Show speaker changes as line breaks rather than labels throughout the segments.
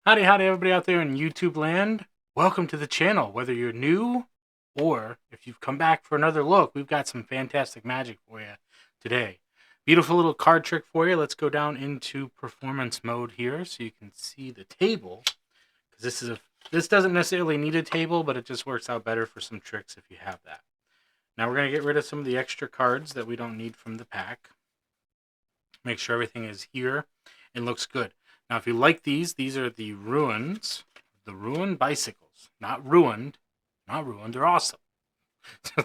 Howdy, howdy, everybody out there in YouTube land. Welcome to the channel. Whether you're new or if you've come back for another look, we've got some fantastic magic for you today. Beautiful little card trick for you. Let's go down into performance mode here so you can see the table. Because this doesn't necessarily need a table, but it just works out better for some tricks if you have that. Now we're going to get rid of some of the extra cards that we don't need from the pack. Make sure everything is here and looks good. Now, if you like these are the ruins, the ruined bicycles. Not ruined, they're awesome.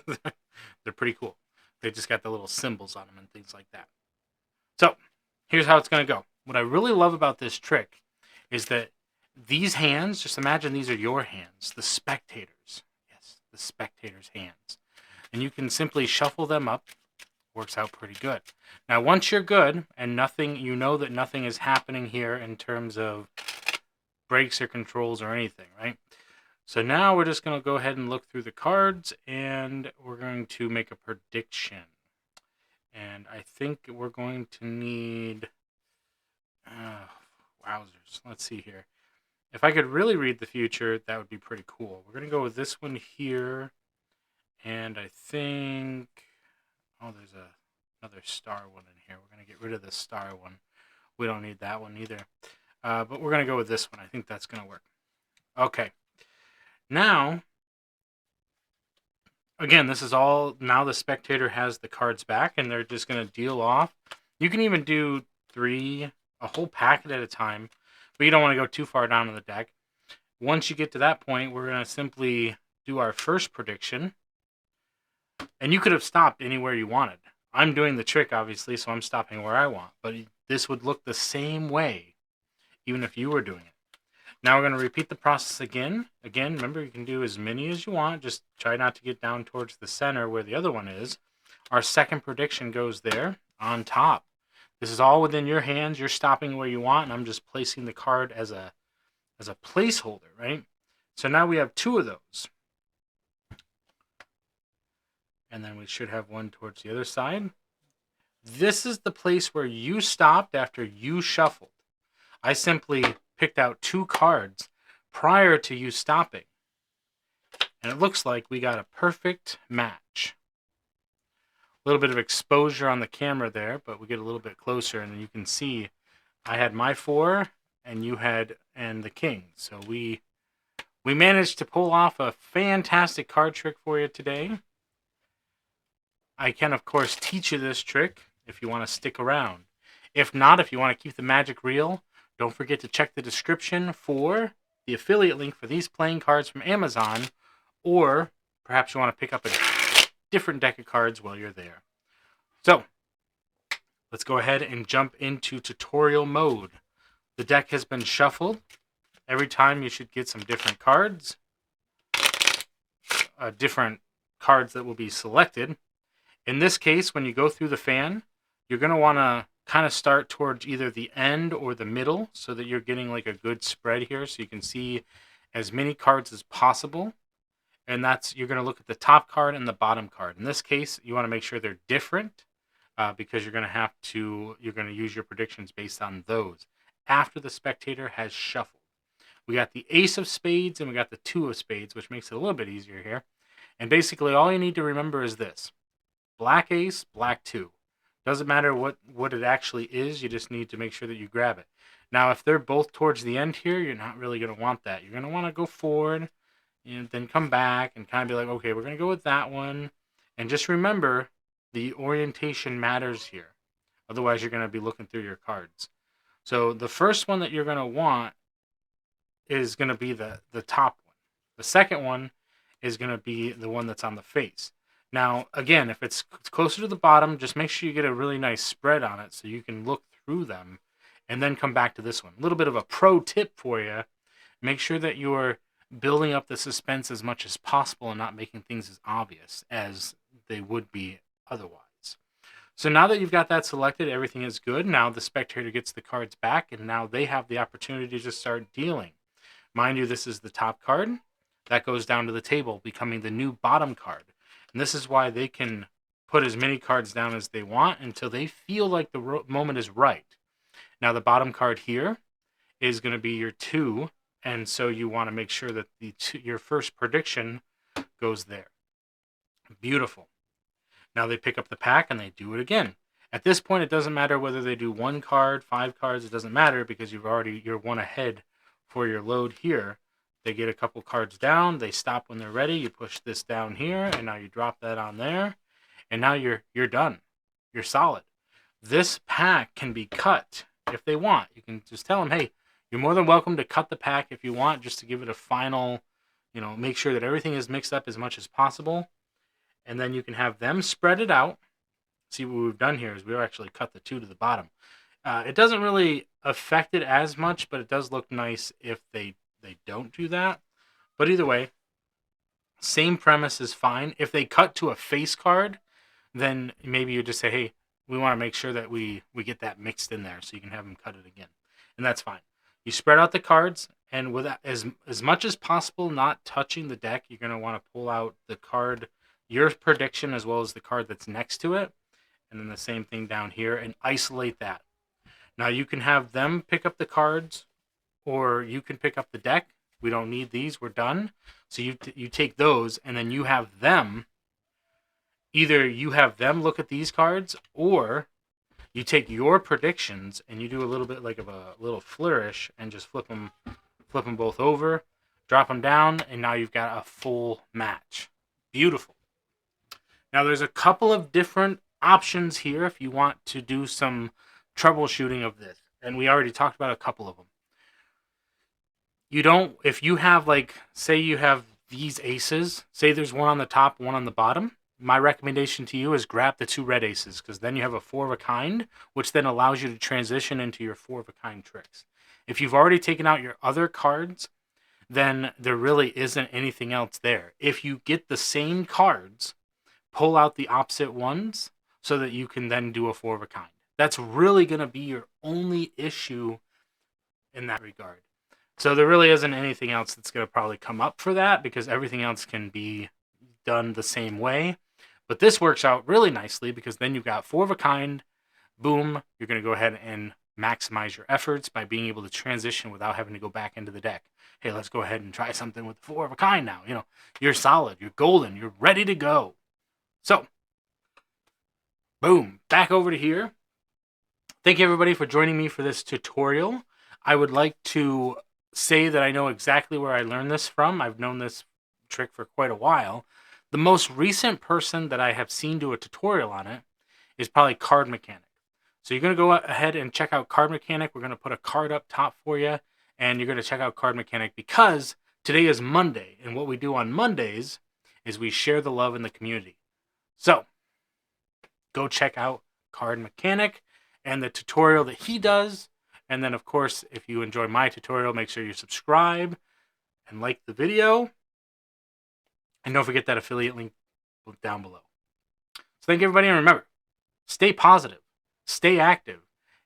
They're pretty cool. They just got the little symbols on them and things like that. So, here's how it's going to go. What I really love about this trick is that these hands, just imagine these are your hands, the spectators. Yes, the spectators' hands. And you can simply shuffle them up. Works out pretty good. Now, once you're good and nothing, you know that nothing is happening here in terms of breaks or controls or anything, right? So now we're just going to go ahead and look through the cards and we're going to make a prediction. And I think we're going to need, wowzers. Let's see here. If I could really read the future, that would be pretty cool. We're going to go with this one here. And I think, oh, there's another star one in here. We're going to get rid of the star one. We don't need that one either. But we're going to go with this one. I think that's going to work. Okay. Now, again, this is all, now the spectator has the cards back, and they're just going to deal off. You can even do a whole packet at a time, but you don't want to go too far down in the deck. Once you get to that point, we're going to simply do our first prediction. And you could have stopped anywhere you wanted. I'm doing the trick, obviously, so I'm stopping where I want. But this would look the same way, even if you were doing it. Now we're going to repeat the process again. Again, remember, you can do as many as you want. Just try not to get down towards the center where the other one is. Our second prediction goes there on top. This is all within your hands. You're stopping where you want, and I'm just placing the card as a placeholder, right? So now we have two of those. And then we should have one towards the other side. This is the place where you stopped after you shuffled. I simply picked out two cards prior to you stopping. And it looks like we got a perfect match. A little bit of exposure on the camera there, but we get a little bit closer and you can see I had my 4 and you had the king. So we managed to pull off a fantastic card trick for you today. I can, of course, teach you this trick if you want to stick around. If not, if you want to keep the magic real, don't forget to check the description for the affiliate link for these playing cards from Amazon, or perhaps you want to pick up a different deck of cards while you're there. So, let's go ahead and jump into tutorial mode. The deck has been shuffled. Every time you should get some different cards. Different cards that will be selected. In this case, when you go through the fan, you're going to want to kind of start towards either the end or the middle so that you're getting like a good spread here so you can see as many cards as possible. And you're going to look at the top card and the bottom card. In this case, you want to make sure they're different because you're going to use your predictions based on those after the spectator has shuffled. We got the ace of spades and we got the 2 of spades, which makes it a little bit easier here. And basically all you need to remember is this. Black ace, black 2. Doesn't matter what it actually is. You just need to make sure that you grab it. Now, if they're both towards the end here, you're not really going to want that. You're going to want to go forward and then come back and kind of be like, okay, we're going to go with that one. And just remember, the orientation matters here. Otherwise, you're going to be looking through your cards. So the first one that you're going to want is going to be the top one. The second one is going to be the one that's on the face. Now, again, if it's closer to the bottom, just make sure you get a really nice spread on it so you can look through them and then come back to this one. A little bit of a pro tip for you. Make sure that you're building up the suspense as much as possible and not making things as obvious as they would be otherwise. So now that you've got that selected, everything is good. Now the spectator gets the cards back, and now they have the opportunity to start dealing. Mind you, this is the top card. That goes down to the table, becoming the new bottom card. And this is why they can put as many cards down as they want until they feel like the moment is right. Now, the bottom card here is going to be your 2, and so you want to make sure that your first prediction goes there. Beautiful. Now they pick up the pack and they do it again. At this point, it doesn't matter whether they do 1 card, 5 cards. It doesn't matter because you're 1 ahead for your load here. They get a couple cards down. They stop when they're ready. You push this down here, and now you drop that on there, and now you're done. You're solid. This pack can be cut if they want. You can just tell them, hey, you're more than welcome to cut the pack if you want, just to give it a final, make sure that everything is mixed up as much as possible. And then you can have them spread it out. See, what we've done here is we've actually cut the 2 to the bottom. It doesn't really affect it as much, but it does look nice if they don't do that. But either way, same premise is fine. If they cut to a face card, then maybe you just say, hey, we want to make sure that we get that mixed in there, so you can have them cut it again. And that's fine. You spread out the cards, and with as much as possible, not touching the deck, you're going to want to pull out the card, your prediction, as well as the card that's next to it. And then the same thing down here, and isolate that. Now you can have them pick up the cards, or you can pick up the deck. We don't need these. We're done. So you take those, and then you have them. Either you have them look at these cards, or you take your predictions and you do a little bit like of a little flourish and just flip them both over, drop them down, and now you've got a full match. Beautiful. Now there's a couple of different options here if you want to do some troubleshooting of this, and we already talked about a couple of them. If you have, like, say you have these aces, say there's one on the top, one on the bottom, my recommendation to you is grab the 2 red aces, because then you have a 4 of a kind, which then allows you to transition into your 4 of a kind tricks. If you've already taken out your other cards, then there really isn't anything else there. If you get the same cards, pull out the opposite ones so that you can then do a 4 of a kind. That's really going to be your only issue in that regard. So there really isn't anything else that's going to probably come up for that, because everything else can be done the same way. But this works out really nicely, because then you've got 4 of a kind. Boom. You're going to go ahead and maximize your efforts by being able to transition without having to go back into the deck. Hey, let's go ahead and try something with 4 of a kind now. You're solid. You're golden. You're ready to go. So, boom. Back over to here. Thank you, everybody, for joining me for this tutorial. I would like to say that I know exactly where I learned this from. I've known this trick for quite a while. The most recent person that I have seen do a tutorial on it is probably Card Mechanic. So you're going to go ahead and check out Card Mechanic. We're going to put a card up top for you, and you're going to check out Card Mechanic because today is Monday, and what we do on Mondays is we share the love in the community. So go check out Card Mechanic and the tutorial that he does. And then, of course, if you enjoy my tutorial, make sure you subscribe and like the video. And don't forget that affiliate link down below. So thank you, everybody. And remember, stay positive, stay active,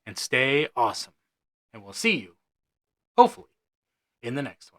and stay awesome. And we'll see you, hopefully, in the next one.